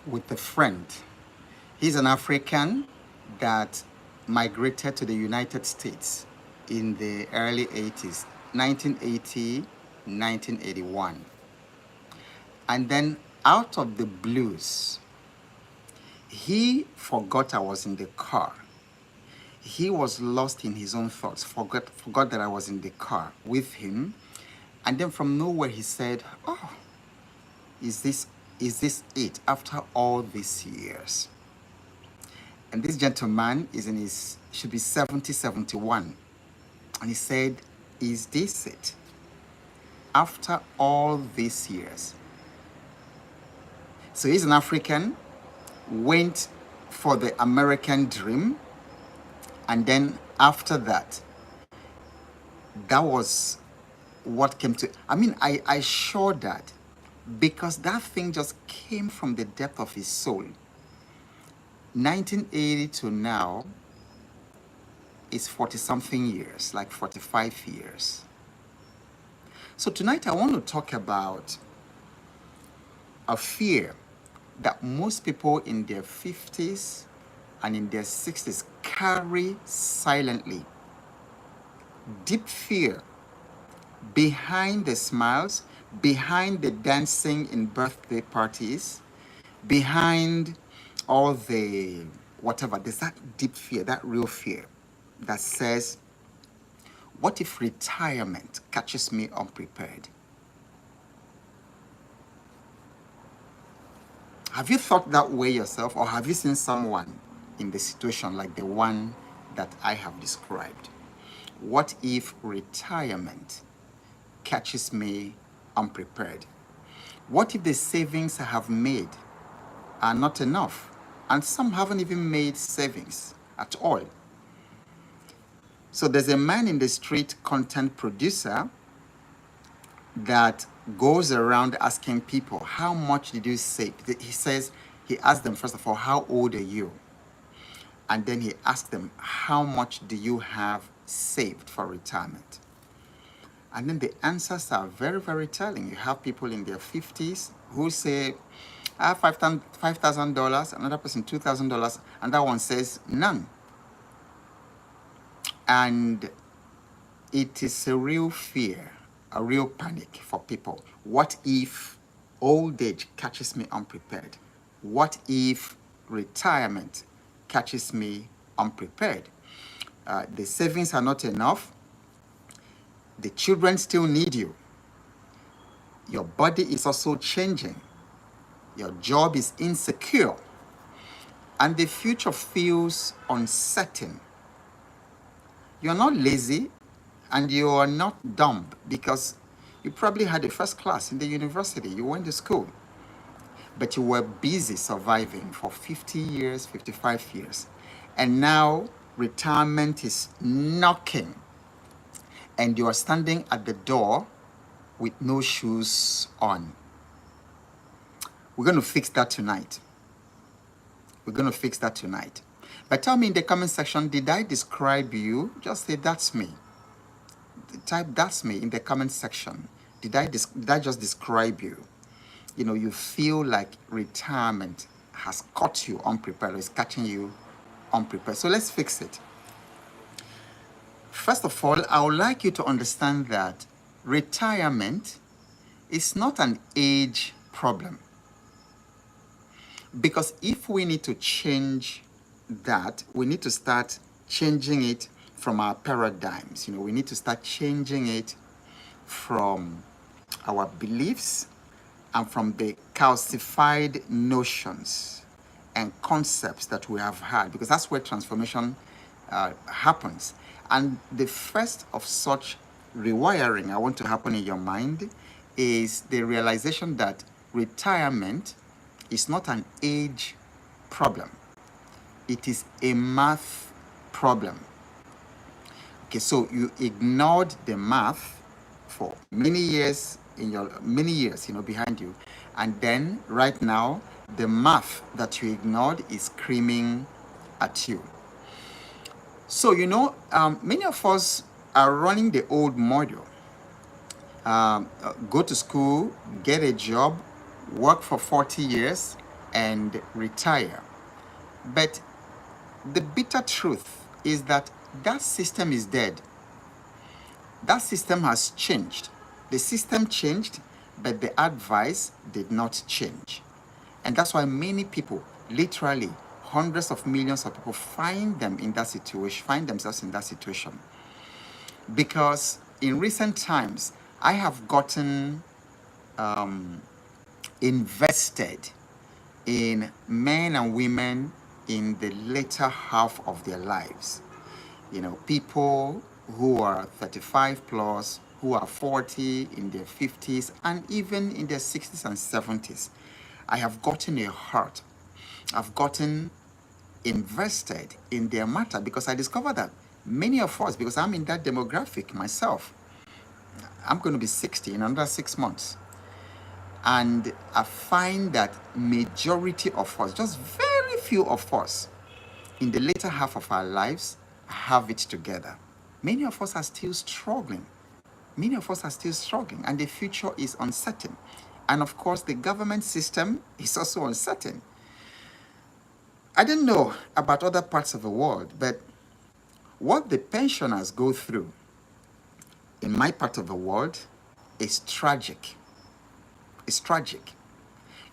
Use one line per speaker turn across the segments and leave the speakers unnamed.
with a friend. He's an African that migrated to the United States in the early 80s, 1980, 1981. And then out of the blues, he forgot I was in the car. He was lost in his own thoughts, forgot that I was in the car with him. And then from nowhere he said, "Oh, is this it after all these years?" And this gentleman is in his should be 70, 71. And he said, "Is this it? After all these years?" So he's an African, went for the American dream, and then after that, that was what came to. I mean, I saw that because that thing just came from the depth of his soul. 1980 to now is 40 something years, like 45 years. So tonight I want to talk about a fear that most people in their 50s and in their 60s carry silently. Deep fear behind the smiles, behind the dancing in birthday parties, behind all the whatever. There's that deep fear, that real fear that says, what if retirement catches me unprepared? Have you thought that way yourself, or have you seen someone in the situation like the one that I have described? What if retirement catches me unprepared? What if the savings I have made are not enough? And some haven't even made savings at all. So there's a man in the street, content producer, that goes around asking people, how much did you save? He asks them, first of all, how old are you? And then he asks them, how much do you have saved for retirement? And then the answers are very, very telling. You have people in their 50s who say, I have $5,000, another person $2,000, and that one says none. And it is a real fear, a real panic for people. What if old age catches me unprepared? What if retirement catches me unprepared? The savings are not enough. The children still need you. Your body is also changing. Your job is insecure. And the future feels uncertain. You're not lazy and you are not dumb because you probably had a first class in the university. You went to school. But you were busy surviving for 50 years, 55 years. And now retirement is knocking. And you are standing at the door with no shoes on. We're going to fix that tonight. We're going to fix that tonight. But tell me in the comment section, did I describe you? Just say, that's me. Type, that's me in the comment section. Did I just describe you? You know, you feel like retirement has caught you unprepared, or is catching you unprepared. So let's fix it. First of all, I would like you to understand that retirement is not an age problem. Because if we need to change that, we need to start changing it from our paradigms. You know, we need to start changing it from our beliefs and from the calcified notions and concepts that we have had, because that's where transformation happens. And the first of such rewiring I want to happen in your mind is the realization that retirement is not an age problem. It is a math problem. Okay, so you ignored the math for many years behind you, and then right now the math that you ignored is screaming at you. So many of us are running the old model. Go to school, get a job, work for 40 years, and retire. But the bitter truth is that that system is dead. That system has changed. The system changed, but the advice did not change. And that's why many people, literally hundreds of millions of people, find themselves in that situation. Because in recent times, I have gotten invested in men and women in the later half of their lives. People who are 35 plus, who are 40, in their 50s, and even in their 60s and 70s. I have gotten a heart. I've gotten invested in their matter because I discovered that many of us, because I'm in that demographic myself, I'm going to be 60 in another 6 months. And I find that majority of us, just very few of us, in the later half of our lives, have it together. Many of us are still struggling. And the future is uncertain. And of course, the government system is also uncertain. I don't know about other parts of the world, but what the pensioners go through in my part of the world is tragic. It's tragic.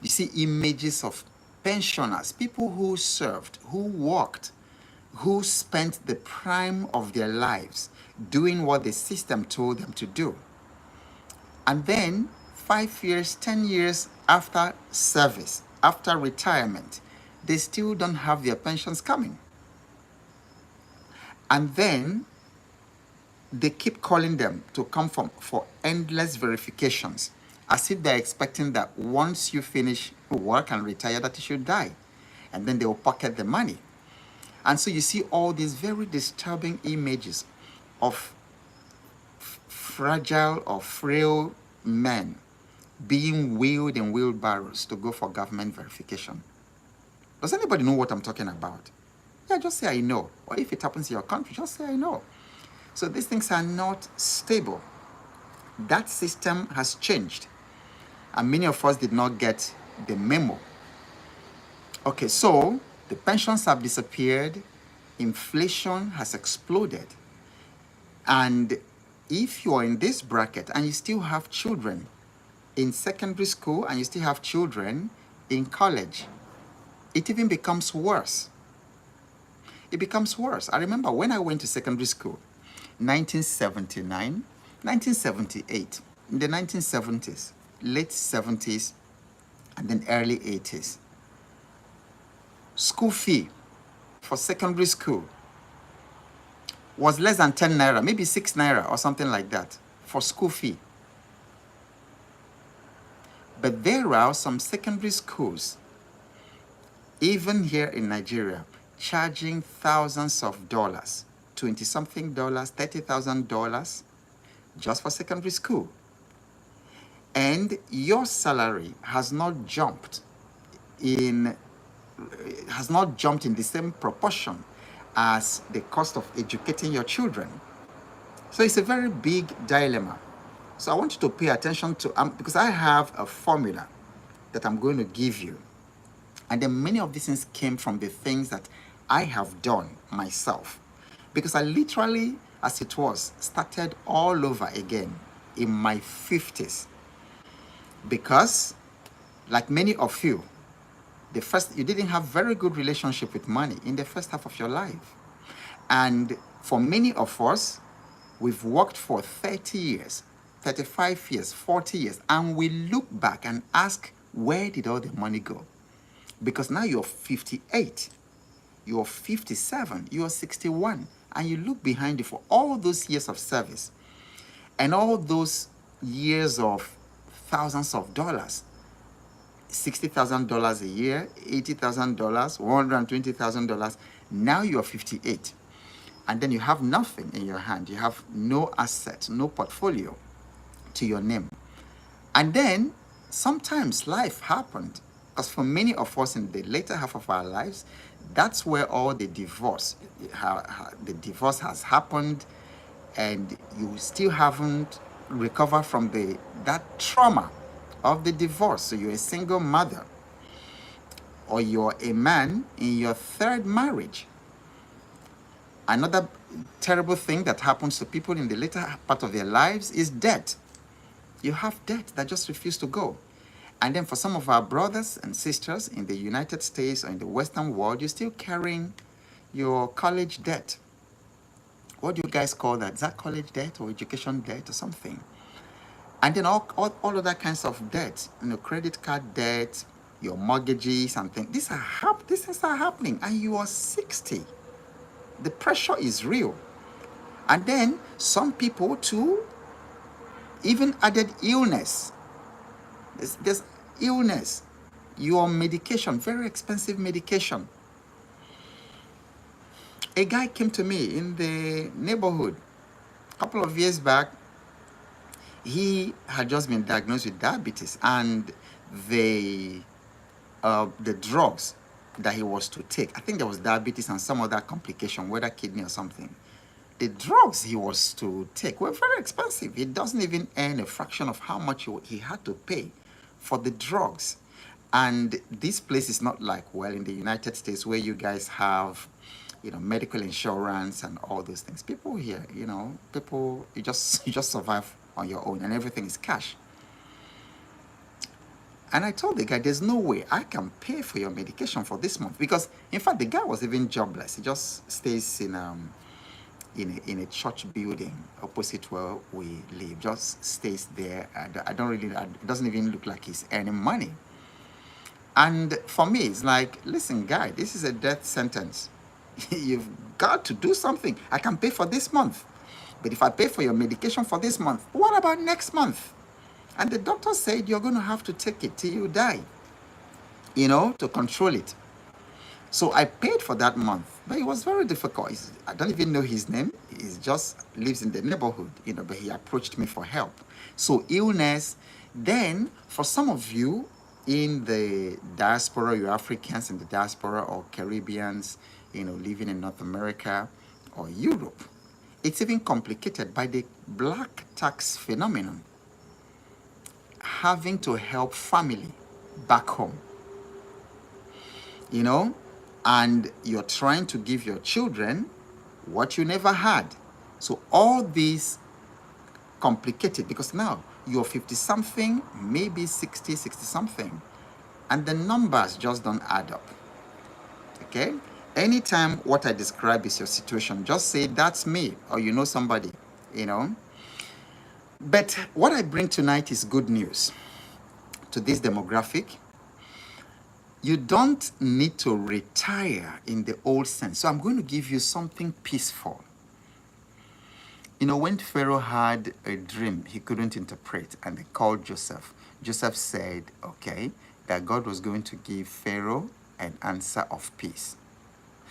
You see images of pensioners, people who served, who worked, who spent the prime of their lives doing what the system told them to do. And then 5 years, 10 years after service, after retirement, they still don't have their pensions coming. And then they keep calling them to come for endless verifications, as if they're expecting that once you finish work and retire, that you should die. And then they will pocket the money. And so you see all these very disturbing images of fragile or frail men being wheeled in wheelbarrows to go for government verification. Does anybody know what I'm talking about? Yeah, just say I know. Or if it happens in your country, just say I know. So these things are not stable. That system has changed. And many of us did not get the memo. Okay, so the pensions have disappeared. Inflation has exploded. And if you are in this bracket and you still have children in secondary school and you still have children in college, it even becomes worse. It becomes worse. I remember when I went to secondary school, 1979, 1978, in the 1970s, late 70s, and then early 80s. School fee for secondary school was less than 10 naira, maybe 6 naira or something like that for school fee. But there are some secondary schools, even here in Nigeria, charging thousands of dollars, $20-something, $30,000 just for secondary school. And your salary has not jumped in the same proportion as the cost of educating your children. So it's a very big dilemma. So I want you to pay attention to, because I have a formula that I'm going to give you. And then many of these things came from the things that I have done myself. Because I literally, as it was, started all over again in my 50s. Because, like many of you, you didn't have very good relationship with money in the first half of your life. And for many of us, we've worked for 30 years, 35 years, 40 years, and we look back and ask, where did all the money go? Because now you're 58, you're 57, you're 61, and you look behind you for all those years of service and all those years of thousands of dollars, $60,000 a year, $80,000, $120,000. Now you're 58. And then you have nothing in your hand. You have no asset, no portfolio to your name. And then sometimes life happened. Because for many of us in the later half of our lives, that's where all the divorce has happened, and you still haven't recovered from that trauma of the divorce. So you're a single mother. or you're a man in your third marriage. Another terrible thing that happens to people in the later part of their lives is debt. You have debt that just refuses to go. And then for some of our brothers and sisters in the United States or in the Western world, you're still carrying your college debt. What do you guys call that? Is that college debt or education debt or something? And then all other kinds of debt, credit card debt, your mortgages and things. These things are happening, and you are 60. The pressure is real. And then some people too even added illness. There's illness. Your medication, very expensive medication. A guy came to me in the neighborhood a couple of years back. He had just been diagnosed with diabetes, and the drugs that he was to take, I think there was diabetes and some other complication, whether kidney or something. The drugs he was to take were very expensive. He doesn't even earn a fraction of how much he had to pay for the drugs. And this place is not like, well, in the United States where you guys have, medical insurance and all those things. People here, you just survive on your own, and everything is cash. And I told the guy, there's no way I can pay for your medication for this month, because in fact the guy was even jobless. He just stays in a church building opposite where we live, just stays there. It doesn't even look like he's earning money. And for me, it's like, listen, guy, this is a death sentence. You've got to do something. I can pay for this month, but if I pay for your medication for this month, what about next month? And the doctor said you're going to have to take it till you die, to control it. So I paid for that month, but it was very difficult. I don't even know his name. He just lives in the neighborhood, but he approached me for help. So illness. Then for some of you in the diaspora, you're Africans in the diaspora or Caribbeans, living in North America or Europe, it's even complicated by the black tax phenomenon. Having to help family back home, and you're trying to give your children what you never had. So all these complicated, because now you're 50 something, maybe 60 something, and the numbers just don't add up. Okay? Anytime what I describe is your situation, just say that's me, or somebody, But what I bring tonight is good news to this demographic. You don't need to retire in the old sense. So I'm going to give you something peaceful. When Pharaoh had a dream he couldn't interpret, and they called Joseph, Joseph said, okay, that God was going to give Pharaoh an answer of peace.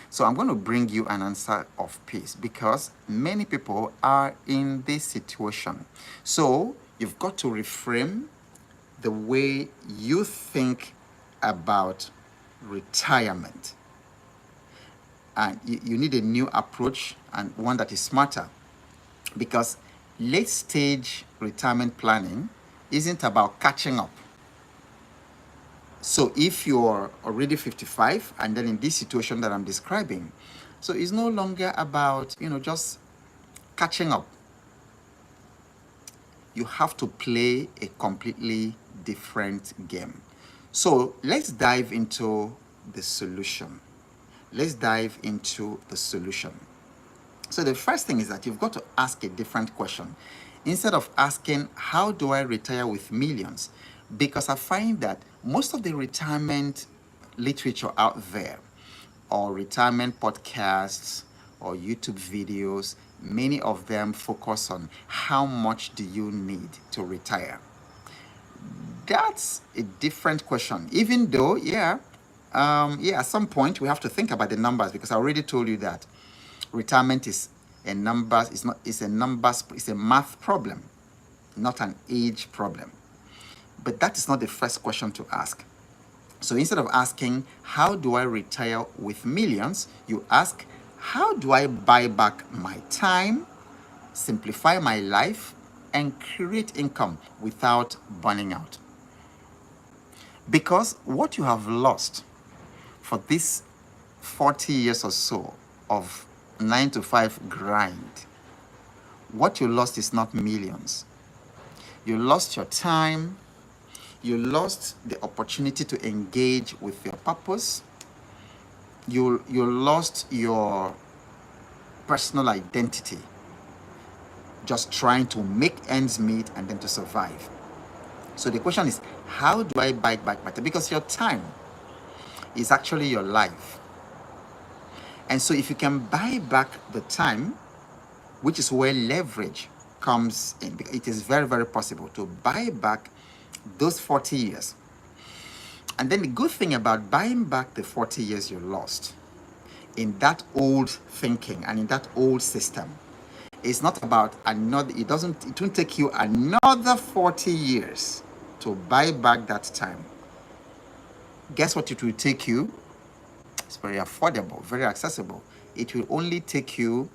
So I'm going to bring you an answer of peace, because many people are in this situation. So you've got to reframe the way you think about retirement. And you need a new approach, and one that is smarter, because late stage retirement planning isn't about catching up. So if you're already 55 and then in this situation that I'm describing, so it's no longer about, just catching up. You have to play a completely different game. So let's dive into the solution. So the first thing is that you've got to ask a different question. Instead of asking, how do I retire with millions? Because I find that most of the retirement literature out there, or retirement podcasts or YouTube videos, many of them focus on how much do you need to retire. That's a different question, even though, at some point we have to think about the numbers, because I already told you that retirement is a numbers, it's a math problem, not an age problem. But that is not the first question to ask. So instead of asking, how do I retire with millions? You ask, how do I buy back my time, simplify my life, and create income without burning out? Because what you have lost for this 40 years or so of 9 to 5 grind, what you lost is not millions. You lost your time. You lost the opportunity to engage with your purpose. You lost your personal identity just trying to make ends meet and then to survive. So the question is, how do I buy back better? Because your time is actually your life. And so if you can buy back the time, which is where leverage comes in, because it is very, very possible to buy back those 40 years. And then the good thing about buying back the 40 years you lost in that old thinking and in that old system, it's not about another, it won't take you another 40 years to buy back that time. Guess what it will take you? It's very affordable, very accessible. It will only take you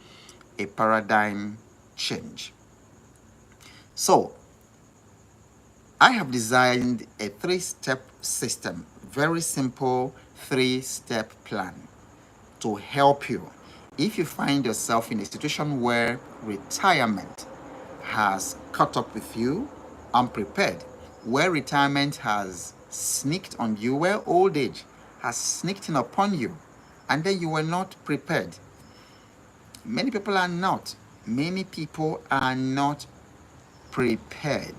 a paradigm change. So I have designed a 3-step system, very simple 3-step plan to help you. If you find yourself in a situation where retirement has caught up with you unprepared, where retirement has sneaked on you, where old age has sneaked in upon you, and then you were not prepared. Many people are not. Many people are not prepared.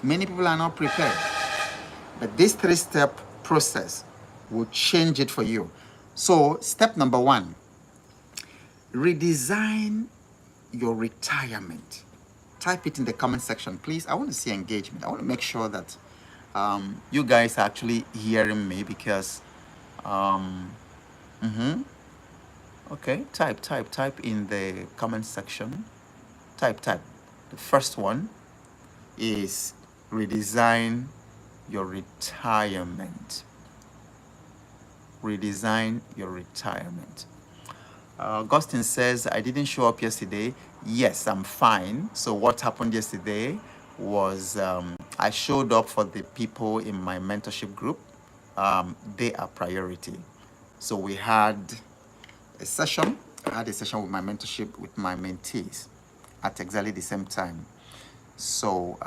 Many people are not prepared. But this 3-step process will change it for you. So, step number 1, redesign your retirement. Type it in the comment section, please. I want to see engagement. I want to make sure that you guys are actually hearing me, because okay, type in the comment section. Type. The first one is redesign your retirement. Redesign your retirement. Augustine says, I didn't show up yesterday. Yes, I'm fine. So what happened yesterday was I showed up for the people in my mentorship group. They are priority. So we had a session. I had a session with my mentorship with my mentees at exactly the same time. So,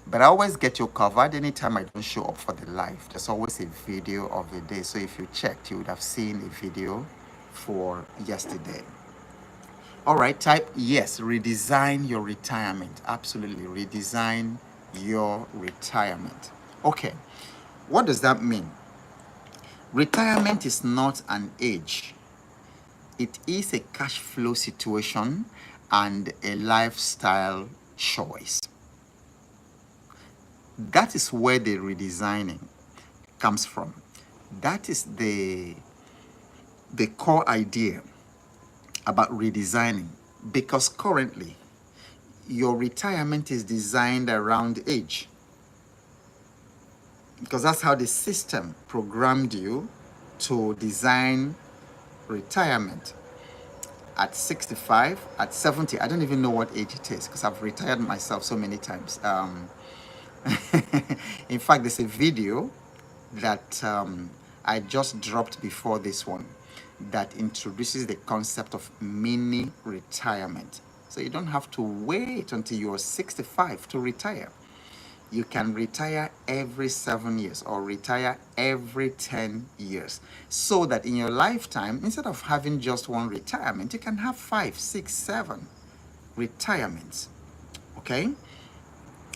but I always get you covered anytime I don't show up for the live. There's always a video of the day. So if you checked, you would have seen a video for yesterday. All right, type yes, redesign your retirement. Absolutely, redesign your retirement. Okay, what does that mean? Retirement is not an age. It is a cash flow situation and a lifestyle choice. That is where the redesigning comes from. That is the core idea about redesigning, because currently your retirement is designed around age, because that's how the system programmed you to design retirement at 65, at 70. I don't even know what age it is, because I've retired myself so many times. In fact, there's a video that I just dropped before this one that introduces the concept of mini retirement. So you don't have to wait until you're 65 to retire. You can retire every 7 years or retire every 10 years. So that in your lifetime, instead of having just one retirement, you can have 5, 6, 7 retirements. Okay?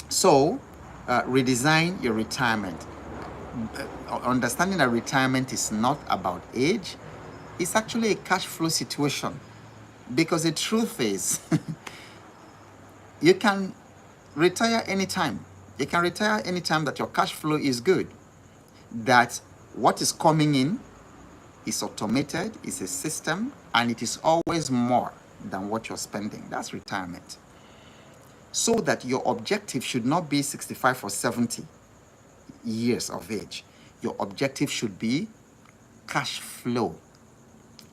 So, redesign your retirement. Understanding that retirement is not about age, it's actually a cash flow situation. Because the truth is, you can retire anytime. You can retire anytime that your cash flow is good. That what is coming in is automated, is a system, and it is always more than what you're spending. That's retirement. So that your objective should not be 65 or 70 years of age. Your objective should be cash flow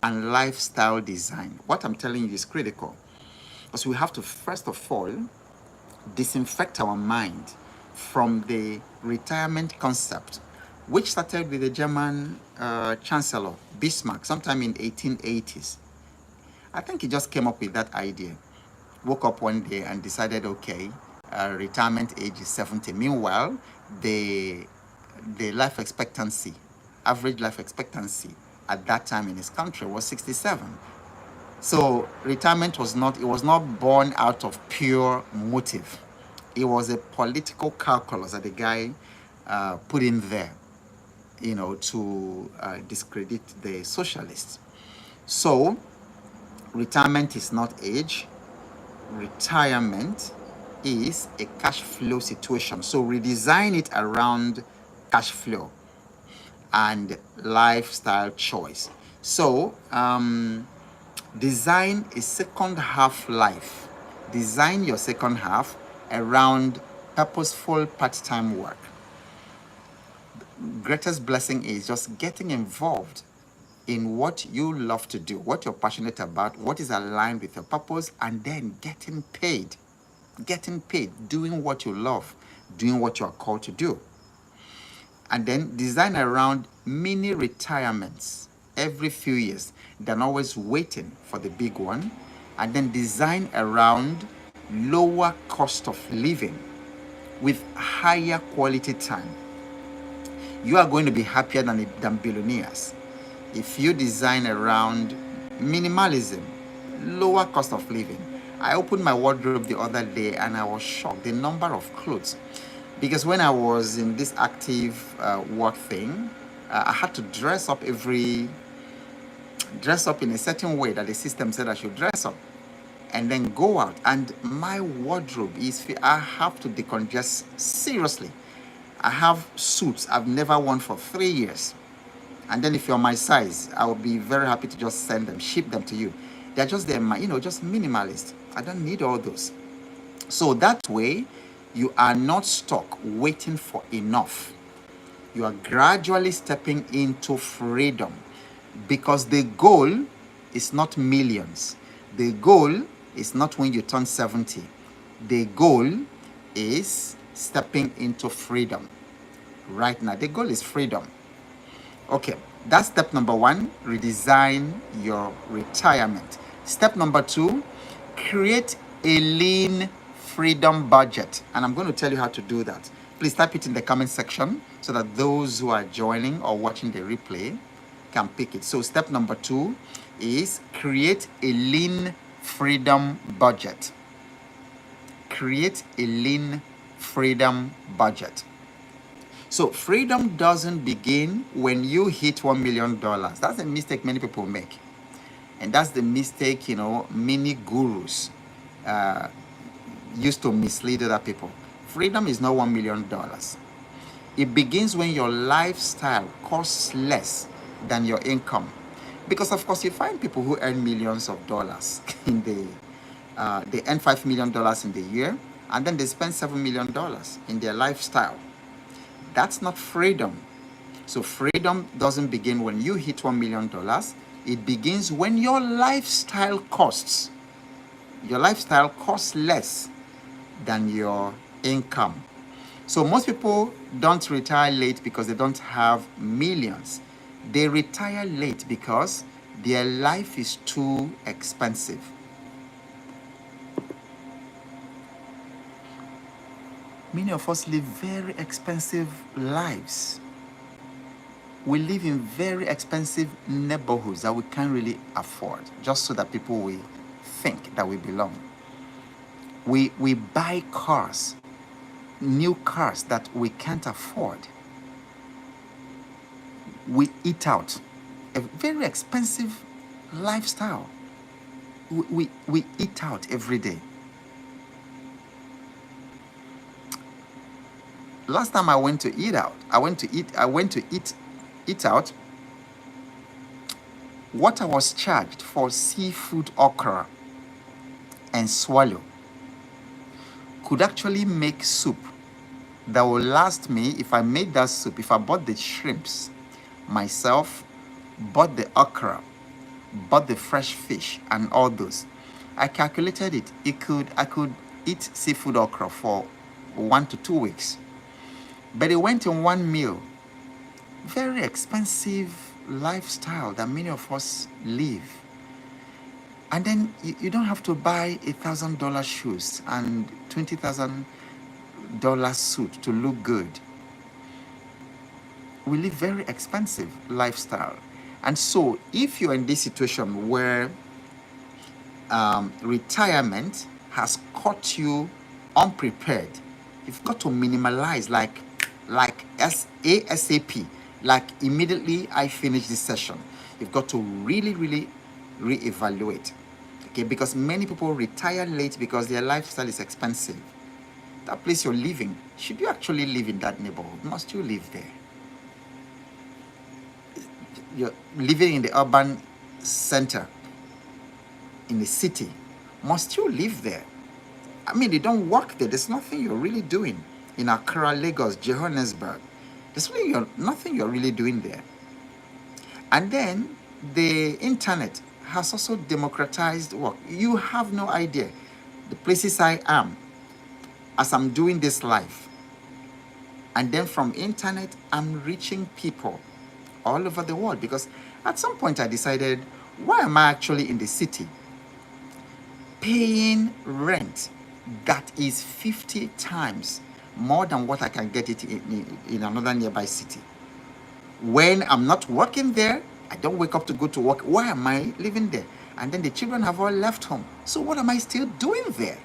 and lifestyle design. What I'm telling you is critical, because we have to first of all disinfect our mind from the retirement concept which started with the German Chancellor Bismarck sometime in 1880s. I think he just came up with that idea. Woke up one day and decided, okay, retirement age is 70. Meanwhile, the life expectancy, average life expectancy at that time in his country was 67. So retirement was not, it was not born out of pure motive. It was a political calculus that the guy put in there, to discredit the socialists. So retirement is not age. Retirement is a cash flow situation. So redesign it around cash flow and lifestyle choice. So design a second half life. Design your second half around purposeful part-time work. Greatest blessing is just getting involved in what you love to do, what you're passionate about, what is aligned with your purpose, and then getting paid, doing what you love, doing what you are called to do. And then design around mini retirements every few years, than always waiting for the big one. And then design around lower cost of living with higher quality time. You are going to be happier than billionaires if you design around minimalism, lower cost of living. I opened my wardrobe the other day and I was shocked the number of clothes. Because when I was in this active work thing, I had to dress up in a certain way that the system said I should dress up, and then go out. And my wardrobe I have to decongest seriously. I have suits I've never worn for 3 years. And then if you're my size, I will be very happy to just ship them to you. They're just there, just minimalist. I don't need all those. So that way, you are not stuck waiting for enough. You are gradually stepping into freedom, because the goal is not millions. The goal is not when you turn 70. The goal is stepping into freedom right now. The goal is freedom. Okay, that's step number 1, redesign your retirement. Step number 2, create a lean freedom budget. And I'm going to tell you how to do that. Please type it in the comment section so that those who are joining or watching the replay can pick it. So step number 2 is create a lean freedom budget. Create a lean freedom budget. So freedom doesn't begin when you hit $1 million. That's a mistake many people make. And that's the mistake, many gurus used to mislead other people. Freedom is not $1 million. It begins when your lifestyle costs less than your income. Because of course you find people who earn millions of dollars they earn $5 million in the year, and then they spend $7 million in their lifestyle. That's not freedom. So freedom doesn't begin when you hit $1 million. It begins when your lifestyle costs less than your income. So most people don't retire late because they don't have millions. They retire late because their life is too expensive. Many of us live very expensive lives. We live in very expensive neighborhoods that we can't really afford, just so that people will think that we belong. We buy cars, new cars that we can't afford. We eat out, a very expensive lifestyle. We eat out every day. Last time I went to eat out, eat out. What I was charged for seafood okra and swallow could actually make soup that will last me. If I made that soup, if I bought the shrimps myself, bought the okra, bought the fresh fish and all those, I calculated it. I could eat seafood okra for 1 to 2 weeks. But it went in one meal. very expensive lifestyle that many of us live. And then you don't have to buy $1,000 shoes and $20,000 suit to look good. We live very expensive lifestyle. And so if you're in this situation where retirement has caught you unprepared, you've got to minimalize like ASAP, like immediately I finish this session. You've got to really reevaluate. Okay, because many people retire late because their lifestyle is expensive. That place you're living, should you actually live in that neighborhood? Must you live there? You're living in the urban center, in the city. Must you live there? I mean, you don't work there. There's nothing you're really doing. In Accra, Lagos, Johannesburg, there's really nothing you're really doing there. And then the internet has also democratized work. You have no idea the places I am as I'm doing this live. And then from internet, I'm reaching people all over the world, because at some point I decided, why am I actually in the city paying rent that is 50 times more than what I can get it in another nearby city? When I'm not working there, I don't wake up to go to work. Why am I living there? And then the children have all left home. So what am I still doing there?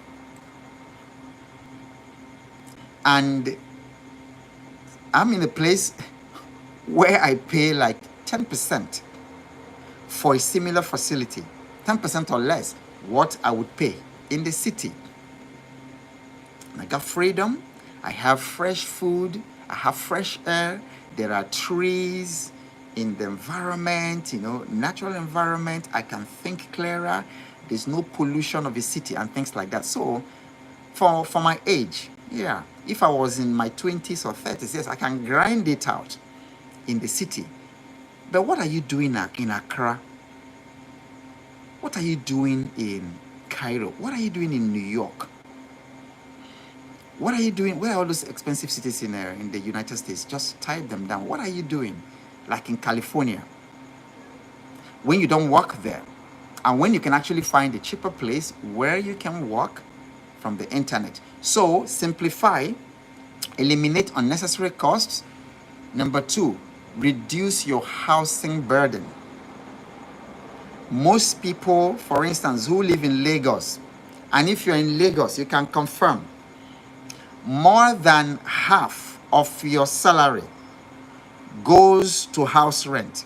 And I'm in a place where I pay like 10% for a similar facility, 10% or less what I would pay in the city. I got freedom, I have fresh food, I have fresh air, there are trees in the environment, natural environment. I can think clearer, there's no pollution of the city and things like that. So for my age, yeah, if I was in my 20s or 30s, yes, I can grind it out in the city. But what are you doing in Accra? What are you doing in Cairo? What are you doing in New York? What are you doing? Where are all those expensive cities in the United States? Just type them down. What are you doing? Like in California, when you don't work there, and when you can actually find a cheaper place where you can work from the internet. So simplify, eliminate unnecessary costs. Number 2, reduce your housing burden. Most people, for instance, who live in Lagos, and if you're in Lagos, you can confirm, more than half of your salary goes to house rent.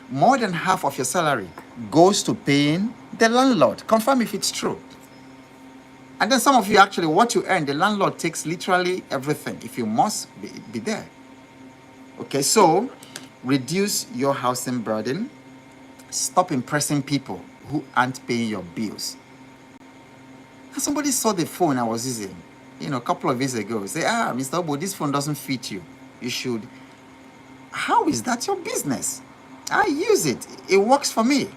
More than half of your salary goes to paying the landlord. Confirm if it's true. And then some of you, actually, what you earn, the landlord takes literally everything if you must be there. Okay, so reduce your housing burden. Stop impressing people who aren't paying your bills. Somebody saw the phone I was using, a couple of years ago. Say, Mr. Obo, this phone doesn't fit you. You should. How is that your business? I use it. It works for me.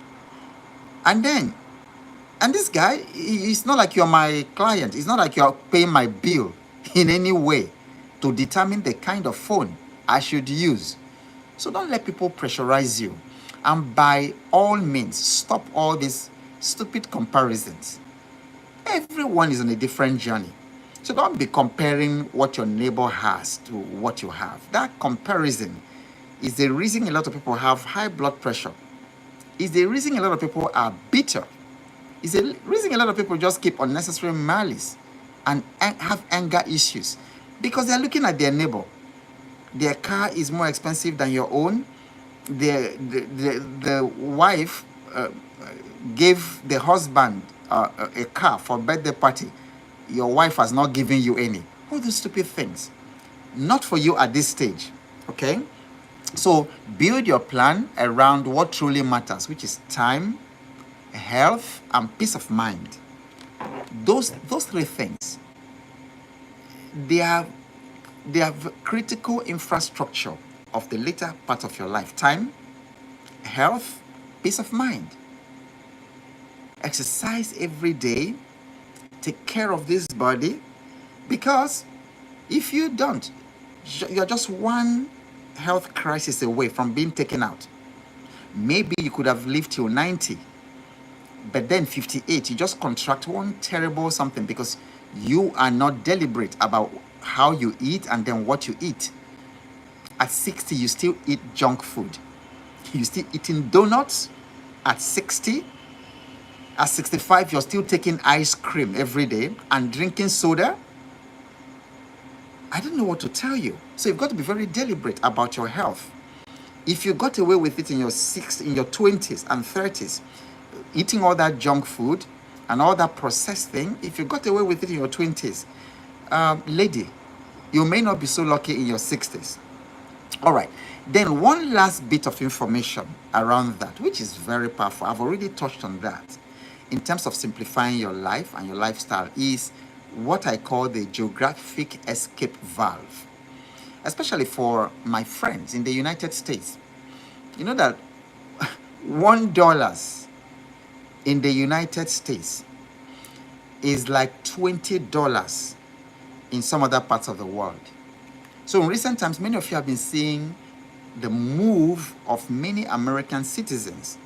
And this guy, it's not like you're my client. It's not like you're paying my bill in any way to determine the kind of phone I should use. So don't let people pressurize you. And by all means, stop all these stupid comparisons. Everyone is on a different journey. So don't be comparing what your neighbor has to what you have. That comparison is the reason a lot of people have high blood pressure. It's the reason a lot of people are bitter. It's the reason a lot of people just keep unnecessary malice and have anger issues, because they're looking at their neighbor. Their car is more expensive than your own. The wife gave the husband a car for a birthday party. Your wife has not given you any. All those stupid things. Not for you at this stage. Okay? So build your plan around what truly matters, which is time, health, and peace of mind. Those 3 things, they are critical infrastructure of the later part of your life. Time, health, peace of mind. Exercise every day. Take care of this body, because if you don't, you're just one health crisis away from being taken out. Maybe you could have lived till 90, but then 58, you just contract one terrible something because you are not deliberate about how you eat and then what you eat. At 60, you still eat junk food. You still eating donuts at 60. At 65, you're still taking ice cream every day and drinking soda. I don't know what to tell you. So you've got to be very deliberate about your health. If you got away with it in your 20s and 30s, eating all that junk food and all that processed thing, if you got away with it in your 20s, lady, you may not be so lucky in your 60s. All right. Then one last bit of information around that, which is very powerful. I've already touched on that in terms of simplifying your life and your lifestyle, is what I call the geographic escape valve, especially for my friends in the United States. You know that $1 in the United States is like $20 in some other parts of the world. So in recent times, many of you have been seeing the move of many American citizens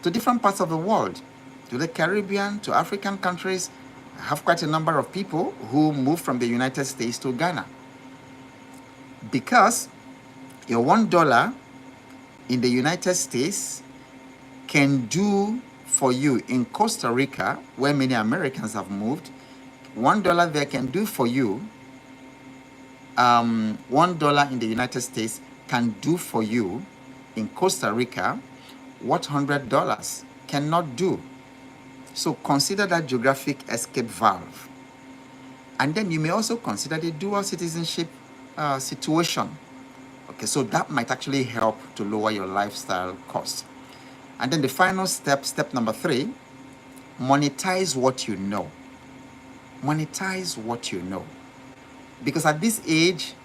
to different parts of the world, to the Caribbean, to African countries. I have quite a number of people who moved from the United States to Ghana because your $1 in the United States can do for you in Costa Rica, where many Americans have moved. $1 there can do for you. $1 in the United States can do for you in Costa Rica what $100 cannot do. So consider that geographic escape valve. And then you may also consider the dual citizenship situation. Okay, so that might actually help to lower your lifestyle cost. And then the final step, step number 3, monetize what you know. Monetize what you know. Because at this age,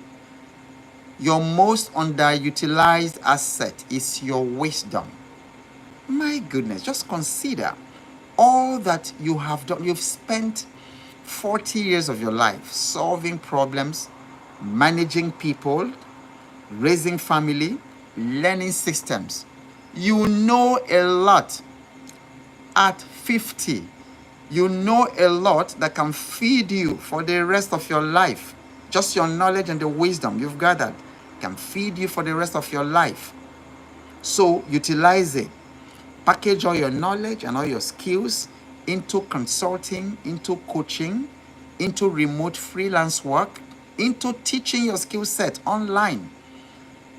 your most underutilized asset is your wisdom. My goodness, just consider all that you have done. You've spent 40 years of your life solving problems, managing people, raising family, learning systems. You know a lot. At 50, you know a lot that can feed you for the rest of your life. Just your knowledge and the wisdom you've gathered can feed you for the rest of your life. So utilize it. Package all your knowledge and all your skills into consulting, into coaching, into remote freelance work, into teaching your skill set online,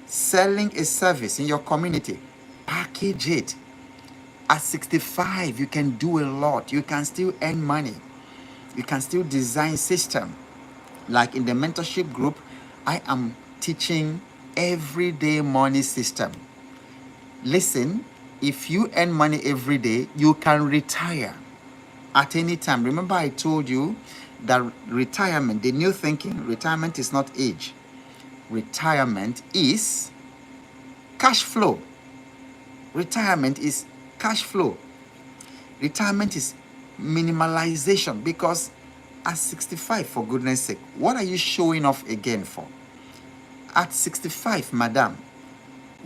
selling a service in your community. Package it. At 65, you can do a lot. You can still earn money. You can still design system. Like in the mentorship group, I am teaching everyday money system. Listen, if you earn money every day, you can retire at any time. Remember I told you that retirement, the new thinking, retirement is not age. Retirement is cash flow. Retirement is cash flow. Retirement is minimalization, because at 65, for goodness sake, what are you showing off again for? At 65, madam,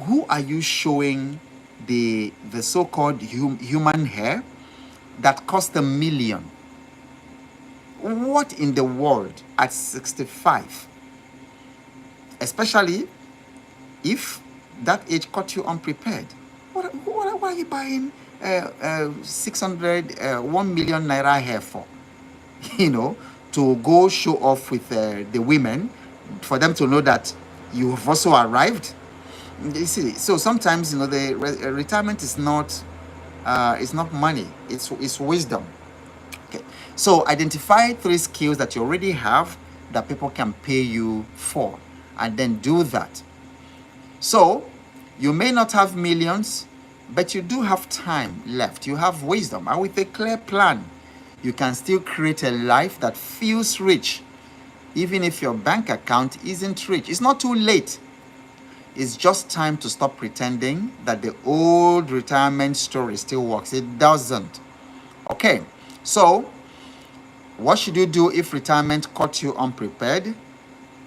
who are you showing the so-called human hair that cost $1 million? What in the world at 65? Especially if that age caught you unprepared. What are you buying 1 million naira hair for? You know, to go show off with the women, for them to know that you have also arrived. You see, so sometimes, you know, the retirement is not money, it's wisdom. Okay, so identify 3 skills that you already have that people can pay you for, and then do that. So you may not have millions, but you do have time left. You have wisdom, and with a clear plan, you can still create a life that feels rich, even if your bank account isn't rich. It's not too late. It's just time to stop pretending that the old retirement story still works. It doesn't. Okay, so what should you do if retirement caught you unprepared?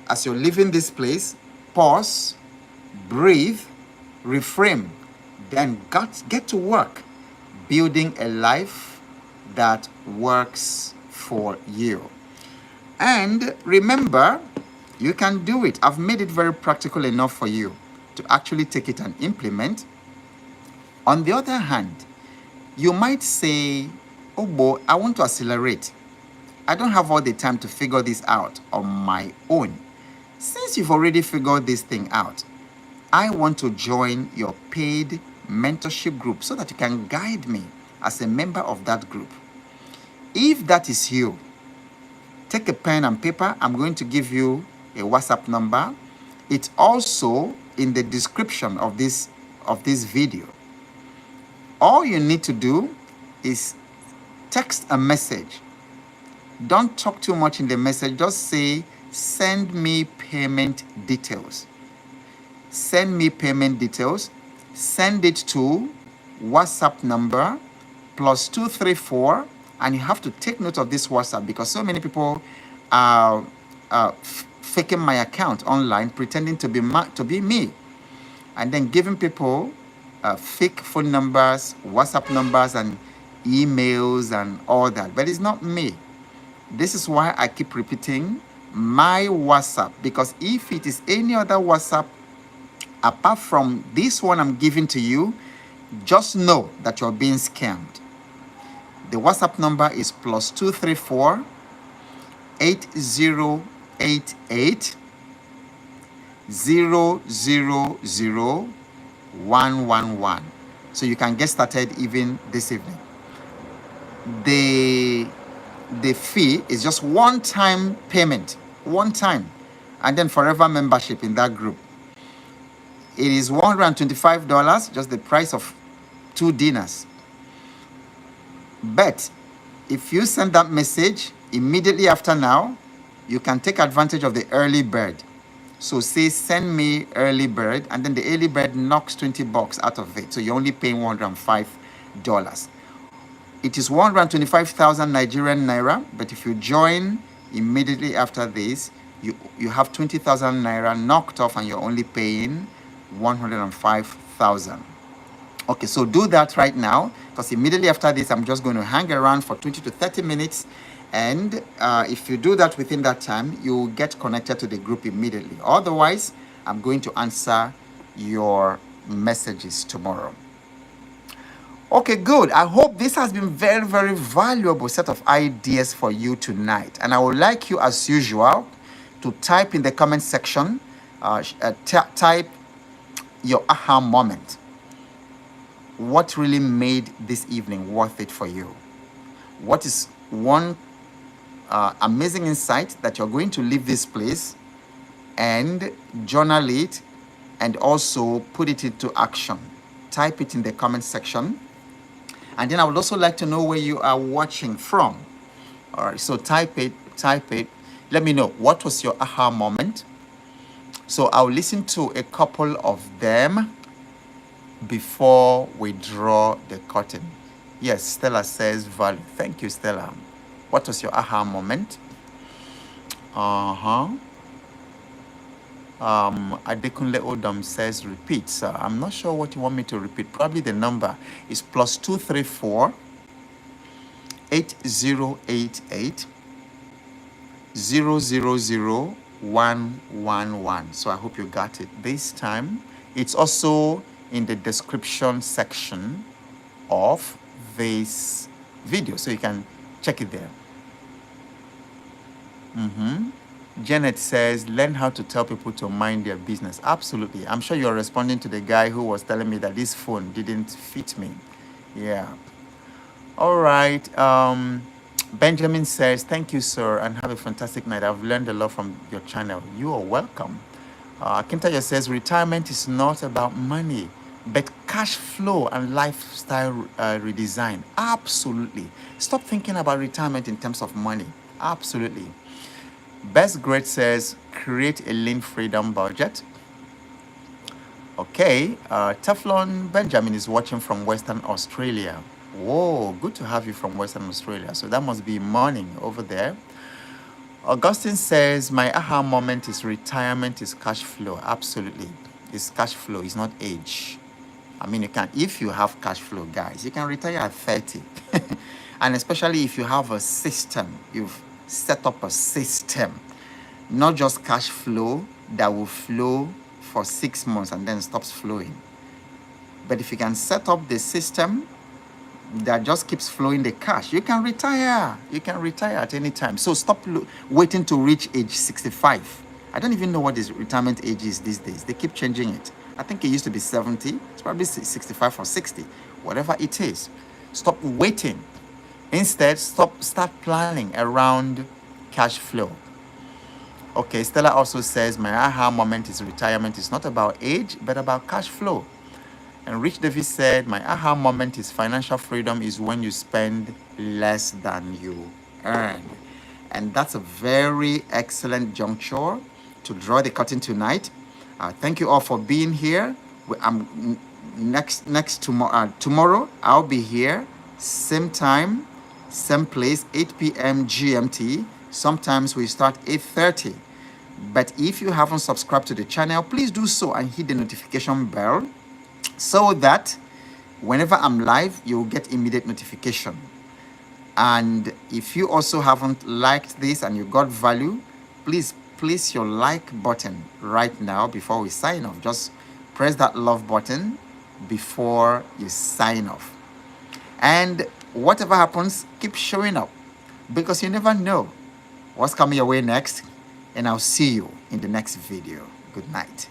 As you're leaving this place, pause, breathe, reframe, then get to work building a life that works for you. And remember, you can do it. I've made it very practical enough for you to actually take it and implement. On the other hand, you might say, oh boy, I want to accelerate. I don't have all the time to figure this out on my own. Since you've already figured this thing out, I want to join your paid mentorship group so that you can guide me as a member of that group. If that is you, take a pen and paper. I'm going to give you a WhatsApp number. It's also in the description of this video. All you need to do is text a message. Don't talk too much in the message. Just say, send me payment details. Send me payment details. Send it to WhatsApp number +234, and you have to take note of this WhatsApp because so many people are faking my account online, pretending to be me, and then giving people fake phone numbers, WhatsApp numbers, and emails and all that. But it's not me. This is why I keep repeating my WhatsApp, because if it is any other WhatsApp apart from this one I'm giving to you, just know that you're being scammed. The WhatsApp number is +234 8088 000111. So you can get started even this evening. The fee is just one-time payment, one time, and then forever membership in that group. It is $125, just the price of 2 dinners. But if you send that message immediately after now, you can take advantage of the early bird. So say, send me early bird, and then the early bird knocks $20 out of it. So you're only paying $105. It is 125,000 Nigerian naira, but if you join immediately after this, you have 20,000 naira knocked off, and you're only paying 105,000. Okay, so do that right now, because immediately after this, I'm just going to hang around for 20 to 30 minutes. And if you do that within that time, you'll get connected to the group immediately. Otherwise, I'm going to answer your messages tomorrow. Okay, good. I hope this has been very, very valuable set of ideas for you tonight. And I would like you, as usual, to type in the comment section, type your aha moment. What really made this evening worth it for you? What is one amazing insight that you're going to leave this place and journal it and also put it into action? Type it in the comment section. And then I would also like to know where you are watching from. All right, so type it. Let me know, what was your aha moment? So I'll listen to a couple of them before we draw the curtain. Yes, Stella says value. Thank you, Stella. What was your aha moment? Adekunle Odom says repeat, sir. I'm not sure what you want me to repeat. Probably the number is +234 8088 000111. So I hope you got it this time. It's also in the description section of this video, so you can check it there. Janet says, learn how to tell people to mind their business. Absolutely. I'm sure you're responding to the guy who was telling me that this phone didn't fit me. Yeah. All right. Benjamin says, thank you, sir, and have a fantastic night. I've learned a lot from your channel. You are welcome. Kintayo says, retirement is not about money, but cash flow and lifestyle redesign. Absolutely. Stop thinking about retirement in terms of money. Absolutely. Best Grade says, create a lean freedom budget. Okay. Teflon Benjamin is watching from Western Australia. Whoa, good to have you from Western Australia. So that must be morning over there. Augustine says, my aha moment is retirement is cash flow. Absolutely. It's cash flow. It's not age. I mean, you can, if you have cash flow, guys, you can retire at 30. And especially if you have a system, you've set up a system, not just cash flow that will flow for 6 months and then stops flowing. But if you can set up the system that just keeps flowing the cash, you can retire. You can retire at any time. So stop waiting to reach age 65. I don't even know what this retirement age is these days. They keep changing it. I think it used to be 70. It's probably 65 or 60, whatever it is. Stop waiting. Instead, start planning around cash flow. Okay, Stella also says, my aha moment is retirement. It's not about age, but about cash flow. And Rich Davis said, my aha moment is financial freedom is when you spend less than you earn. And that's a very excellent juncture to draw the curtain tonight. Thank you all for being here. Tomorrow I'll be here, same time, same place, 8 p.m. GMT. Sometimes we start 8:30. But if you haven't subscribed to the channel, please do so and hit the notification bell so that whenever I'm live, you'll get immediate notification. And if you also haven't liked this and you got value, please place your like button right now before we sign off. Just press that love button before you sign off. And whatever happens, keep showing up because you never know what's coming your way next. And I'll see you in the next video. Good night.